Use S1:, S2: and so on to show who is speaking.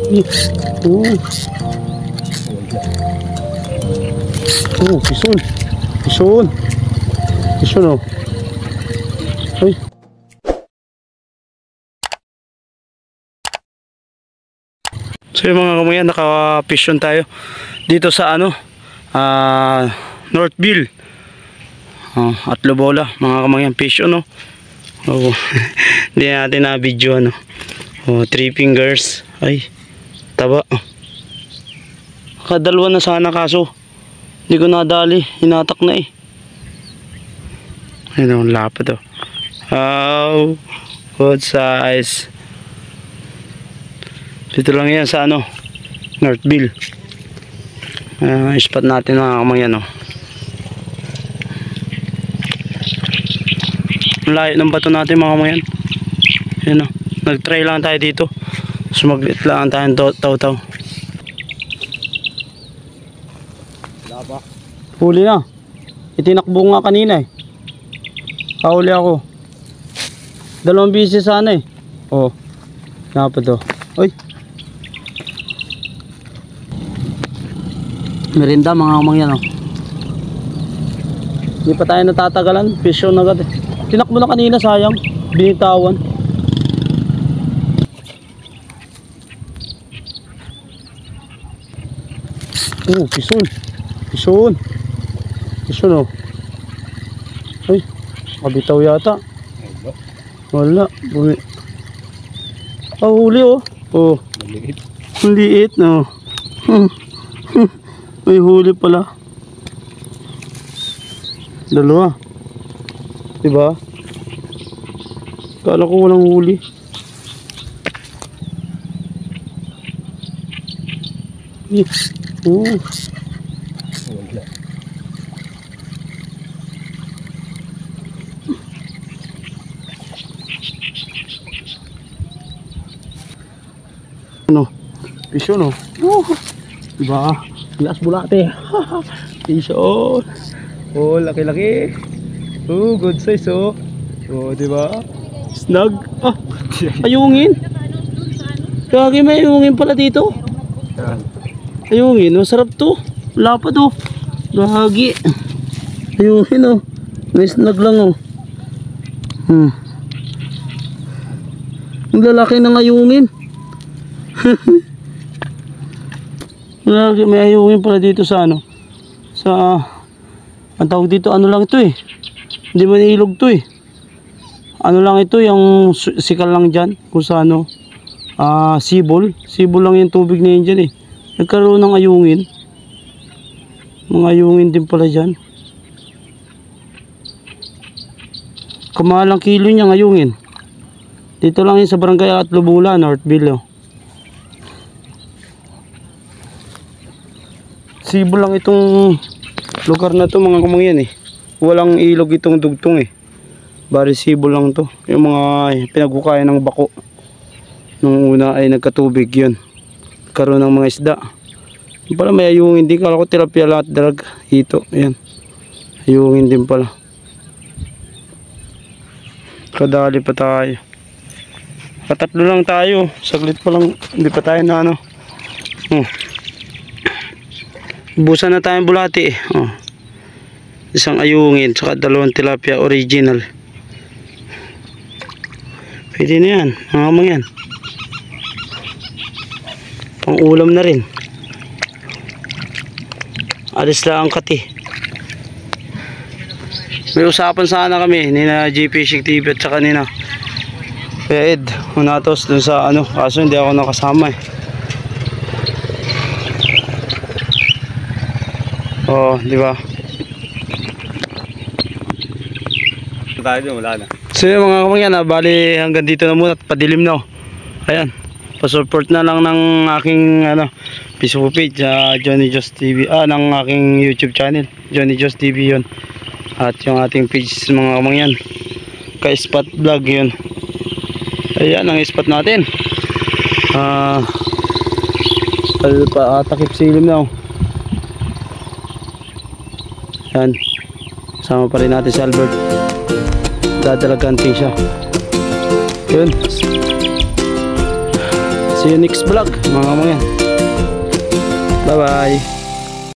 S1: Pison. Pison. Pison oh. Ay. So yung mga kamayan, naka-pison tayo dito sa ano, Northville at Lobola, mga kamayan. Pison no. Oh. Hindi natin na video ano. Oh, 3 fingers. Ay, taba. Kadalwa na sana kaso hindi ko nadali, hinatak na eh. Ayun ang lapad oh. Oh, good size. Dito lang yan sa ano, Northville. Spot natin mga kamayan oh. Layo ng bato natin mga kamayan. Ayun oh. Nag-try lang tayo dito. Sumaglit lang tayo taw-taw. Huli na. Itinakbo nga kanina eh. Kahuli ako. 2 bisis sana eh. Oh. Dapat to. Oy. Merinda mga kamangyan oh. Hindi pa tayo natatagalan. Fisyon agad eh. Tinakbo na kanina, sayang. Binitawan. Pison. Pison. Pison oh. Ay, kabitaw yata. Wala. Huli oh. Oh. Ang liit no. May huli pala. 2. Diba? Kala ko walang huli. Yes. Ano? Pisyon no? Diba? Bilas bulate. Pisyon. Oh, laki-laki. Oh, good size oh. Oh, diba? Snug. Ah, ayungin. Kagi may ayungin pala dito. Ayungin, masarap to. Lapad oh. Gagi. Ayungin oh. May snug lang oh. Ang lalaki ng ayungin. May ayungin pala dito sa ano. Sa ang tawag dito, ano lang ito eh. Hindi man ilog to eh. Ano lang ito, yung sikal lang dyan. Kung sa ano, sibol. Sibol lang yung tubig na yun dyan eh. Nagkaroon ng ayungin. Mga ayungin din pala dyan. Kamahalang kilo niyang ayungin. Dito lang yun sa barangay at Lobola, Northville oh. Sibol lang itong lugar na to mga kamangyan eh. Walang ilog itong dugtong eh. Bari sibol lang to. Yung mga pinaghukayan ng bako. Nung una ay nagkatubig yun. Karoon ng mga isda. Yung pala may ayungin din. Kala ko tilapia lahat drag. Hito. Ayan. Ayungin din pala. Kadali pa tayo. Patatlo lang tayo. Saglit pa lang. Hindi pa tayo na ano. Busan na tayong bulati eh. Oh. Isang ayungin saka 2 tilapia original. Pwede na yan, mga kamangyan. Pang ulam na rin. Alis lang ang kati. May usapan sana kami ni na GP Fishing TV at saka ni na Kuya Ed Hunatos dun sa ano, kaso hindi ako nakasama eh. Oh, di ba? Wala na. So yung mga kamangyan, bali hanggang dito na muna at padilim na oh. Ayan, pa-support na lang ng aking ano, Facebook page, Johnny Jos TV, ng aking YouTube channel, Johnny Jos TV yun. At yung ating page mga kamangyan, ka-spot vlog yun. Ayan ang spot natin. Takip silim na oh. Yan. Sama pa rin natin si Albert. Dadalaganting siya. Yun. Si See you next vlog mga kamangyan. Bye bye.